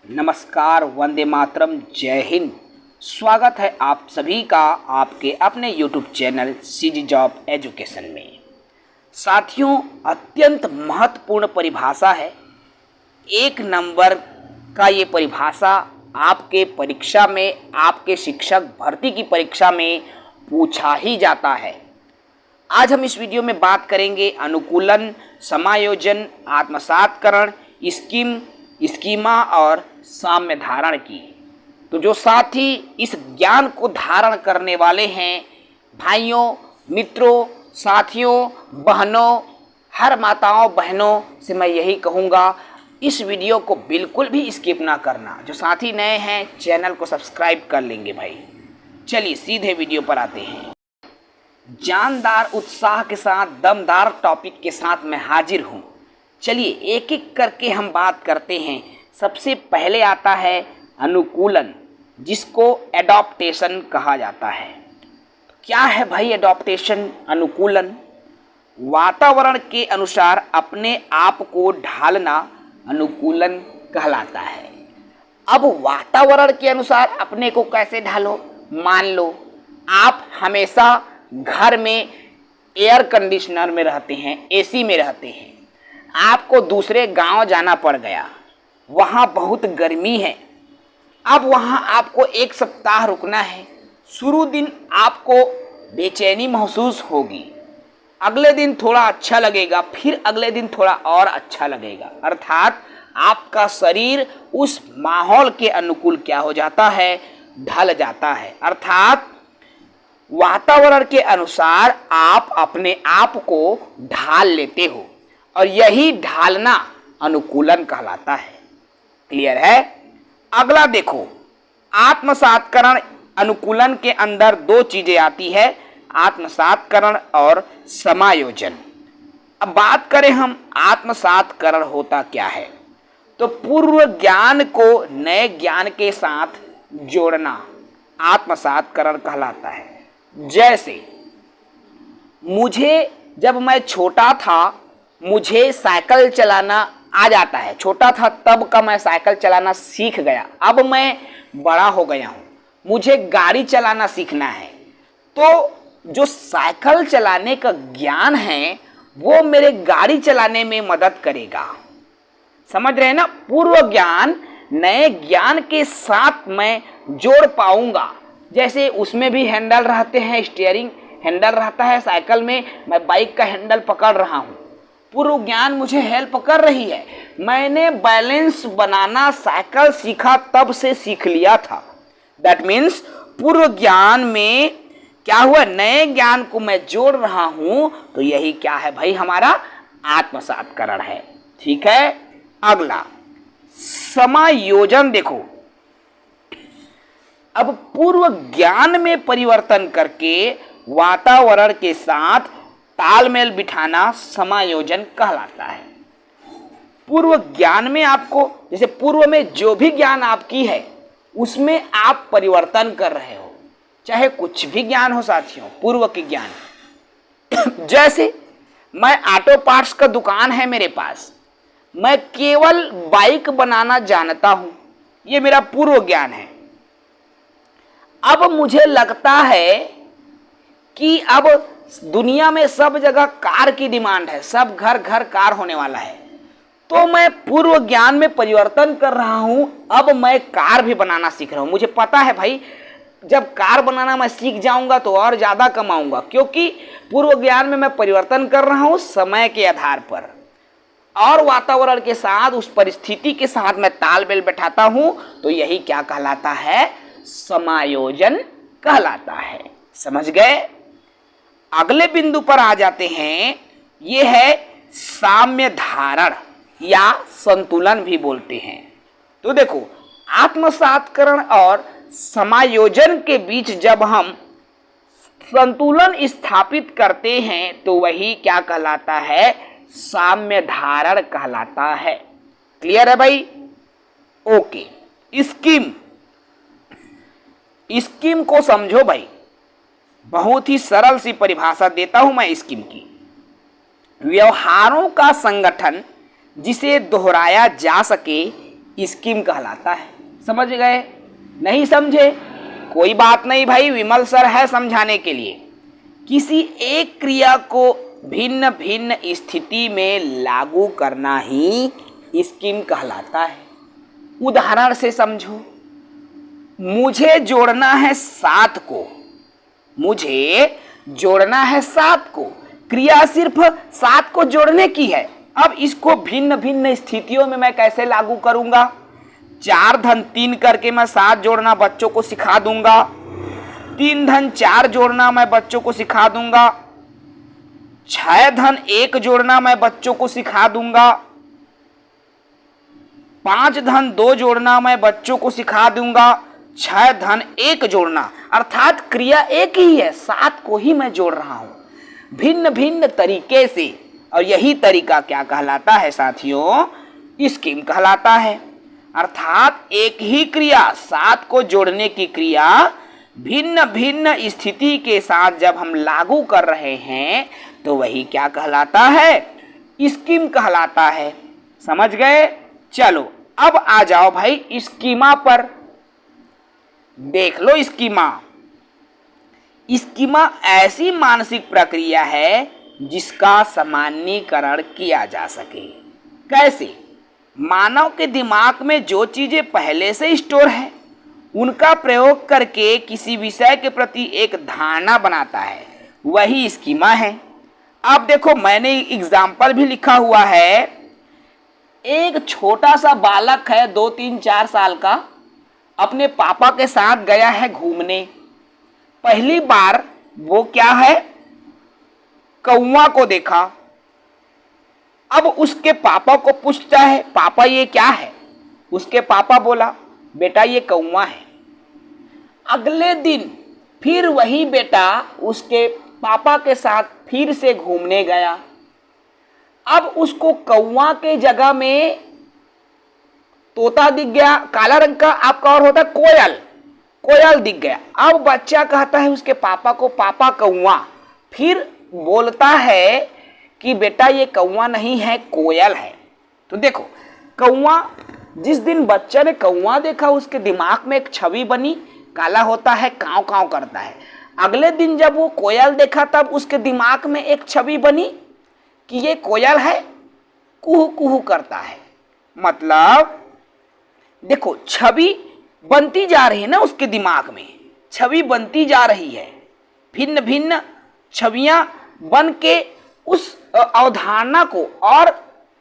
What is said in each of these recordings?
नमस्कार, वंदे मातरम, जय हिंद। स्वागत है आप सभी का आपके अपने YouTube channel CG job education में। साथियों, अत्यंत महत्वपूर्ण परिभाषा है। 1 नंबर का ये परिभाषा आपके परीक्षा में, आपके शिक्षक भर्ती की परीक्षा में पूछा ही जाता है। आज हम इस वीडियो में बात करेंगे अनुकूलन, समायोजन, आत्मसातकरण, स्कीमा और साम्य धारण की। तो जो साथी इस ज्ञान को धारण करने वाले हैं, भाइयों, मित्रों, साथियों, बहनों, हर माताओं बहनों से मैं यही कहूँगा, इस वीडियो को बिल्कुल भी स्किप ना करना। जो साथी नए हैं चैनल को सब्सक्राइब कर लेंगे भाई। चलिए सीधे वीडियो पर आते हैं। जानदार उत्साह के साथ, दमदार टॉपिक के साथ मैं हाजिर हूँ। चलिए एक एक करके हम बात करते हैं। सबसे पहले आता है अनुकूलन, जिसको एडॉप्टेशन कहा जाता है। क्या है भाई एडॉप्टेशन, अनुकूलन? वातावरण के अनुसार अपने आप को ढालना अनुकूलन कहलाता है। अब वातावरण के अनुसार अपने को कैसे ढालो? मान लो आप हमेशा घर में एयर कंडीशनर में रहते हैं, एसी में रहते हैं। आपको दूसरे गांव जाना पड़ गया, वहाँ बहुत गर्मी है। अब वहाँ आपको 1 सप्ताह रुकना है। शुरू दिन आपको बेचैनी महसूस होगी, अगले दिन थोड़ा अच्छा लगेगा, फिर अगले दिन थोड़ा और अच्छा लगेगा। अर्थात आपका शरीर उस माहौल के अनुकूल क्या हो जाता है? ढल जाता है। अर्थात वातावरण के अनुसार आप अपने आप को ढाल लेते हो, और यही ढालना अनुकूलन कहलाता है। क्लियर है? अगला देखो, आत्मसातकरण। अनुकूलन के अंदर 2 चीजें आती है, आत्मसातकरण और समायोजन। अब बात करें हम, आत्मसातकरण होता क्या है? तो पूर्व ज्ञान को नए ज्ञान के साथ जोड़ना आत्मसातकरण कहलाता है। जैसे मुझे जब मैं छोटा था, मुझे साइकिल चलाना आ जाता है। छोटा था तब का मैं साइकिल चलाना सीख गया। अब मैं बड़ा हो गया हूँ, मुझे गाड़ी चलाना सीखना है। तो जो साइकिल चलाने का ज्ञान है वो मेरे गाड़ी चलाने में मदद करेगा। समझ रहे हैं ना? पूर्व ज्ञान नए ज्ञान के साथ मैं जोड़ पाऊंगा। जैसे उसमें भी हैंडल रहते हैं, स्टीयरिंग हैंडल रहता है साइकिल में, मैं बाइक का हैंडल पकड़ रहा हूँ। पूर्व ज्ञान मुझे हेल्प कर रही है। मैंने बैलेंस बनाना साइकिल सीखा, तब से सीख लिया था। दैट मीन्स पूर्व ज्ञान में क्या हुआ? नए ज्ञान को मैं जोड़ रहा हूं। तो यही क्या है भाई? हमारा आत्मसातकरण है। ठीक है। अगला समायोजन। देखो, अब पूर्व ज्ञान में परिवर्तन करके वातावरण के साथ तालमेल बिठाना समायोजन कहलाता है। पूर्व ज्ञान में आपको, जैसे पूर्व में जो भी ज्ञान आपकी है उसमें आप परिवर्तन कर रहे हो, चाहे कुछ भी ज्ञान हो साथियों, पूर्व के ज्ञान। जैसे मैं ऑटो पार्ट्स का दुकान है मेरे पास, मैं केवल बाइक बनाना जानता हूं, ये मेरा पूर्व ज्ञान है। अब मुझे लगता है कि अब दुनिया में सब जगह कार की डिमांड है, सब घर घर कार होने वाला है। तो मैं पूर्व ज्ञान में परिवर्तन कर रहा हूं, अब मैं कार भी बनाना सीख रहा हूं। मुझे पता है भाई, जब कार बनाना मैं सीख जाऊंगा तो और ज्यादा कमाऊंगा, क्योंकि पूर्व ज्ञान में मैं परिवर्तन कर रहा हूं समय के आधार पर, और वातावरण के साथ, उस परिस्थिति के साथ मैं तालमेल बैठाता हूं। तो यही क्या कहलाता है? समायोजन कहलाता है। समझ गए? अगले बिंदु पर आ जाते हैं। ये है साम्य धारण या संतुलन भी बोलते हैं। तो देखो, आत्मसातकरण और समायोजन के बीच जब हम संतुलन स्थापित करते हैं तो वही क्या कहलाता है? साम्य धारण कहलाता है। क्लियर है भाई? ओके। स्कीम को समझो भाई। बहुत ही सरल सी परिभाषा देता हूं मैं स्कीम की। व्यवहारों का संगठन जिसे दोहराया जा सके, स्कीम कहलाता है। समझ गए? नहीं समझे? कोई बात नहीं भाई, विमल सर है समझाने के लिए। किसी एक क्रिया को भिन्न भिन्न स्थिति में लागू करना ही स्कीम कहलाता है। उदाहरण से समझो, मुझे जोड़ना है 7 को, मुझे जोड़ना है 7 को, क्रिया सिर्फ 7 को जोड़ने की है। अब इसको भिन्न भिन्न स्थितियों में मैं कैसे लागू करूंगा? 4 धन 3 करके मैं 7 जोड़ना बच्चों को सिखा दूंगा। 3 धन 4 जोड़ना मैं बच्चों को सिखा दूंगा। 6 धन 1 जोड़ना मैं बच्चों को सिखा दूंगा। 5 धन 2 जोड़ना मैं बच्चों को सिखा दूंगा। 6 धन 1 जोड़ना, अर्थात क्रिया एक ही है, 7 को ही मैं जोड़ रहा हूं भिन्न भिन्न तरीके से। और यही तरीका क्या कहलाता है साथियों? स्कीम कहलाता है। अर्थात एक ही क्रिया 7 को जोड़ने की क्रिया भिन्न भिन्न स्थिति के साथ जब हम लागू कर रहे हैं तो वही क्या कहलाता है? स्कीम कहलाता है। समझ गए? चलो अब आ जाओ भाई स्कीमा पर। देख लो स्कीमा। स्कीमा ऐसी मानसिक प्रक्रिया है जिसका सामान्यीकरण किया जा सके। कैसे? मानव के दिमाग में जो चीजें पहले से स्टोर है उनका प्रयोग करके किसी विषय के प्रति एक धारणा बनाता है, वही स्कीमा है। अब देखो मैंने एग्जाम्पल भी लिखा हुआ है। एक छोटा सा बालक है 2, 3, 4 साल का, अपने पापा के साथ गया है घूमने। पहली बार वो क्या है, कौवा को देखा। अब उसके पापा को पूछता है, पापा ये क्या है? उसके पापा बोला, बेटा ये कौवा है। अगले दिन फिर वही बेटा उसके पापा के साथ फिर से घूमने गया। अब उसको कौवा के जगह में तोता दिख गया, काला रंग का। आपका और होता है कोयल, कोयल दिख गया। अब बच्चा कहता है उसके पापा को, पापा कौवा। फिर बोलता है कि बेटा ये कौवा नहीं है, कोयल है। तो देखो कौवा, जिस दिन बच्चा ने कौवा देखा उसके दिमाग में एक छवि बनी, काला होता है, काव काव करता है। अगले दिन जब वो कोयल देखा तब उसके दिमाग में एक छवि बनी कि ये कोयल है, कुहू कुहू करता है। मतलब देखो छवि बनती जा रही है ना, उसके दिमाग में छवि बनती जा रही है, भिन्न भिन्न छवियां बन के उस अवधारणा को और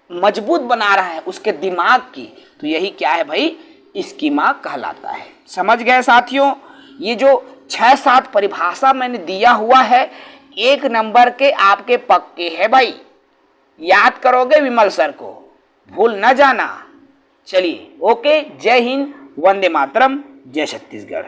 मजबूत बना रहा है उसके दिमाग की। तो यही क्या है भाई, स्कीमा कहलाता है। समझ गए साथियों? ये जो 6-7 परिभाषा मैंने दिया हुआ है, 1 नंबर के आपके पक्के है भाई। याद करोगे विमल सर को, भूल न जाना। चलिए ओके, जय हिंद, वंदे मातरम, जय छत्तीसगढ़।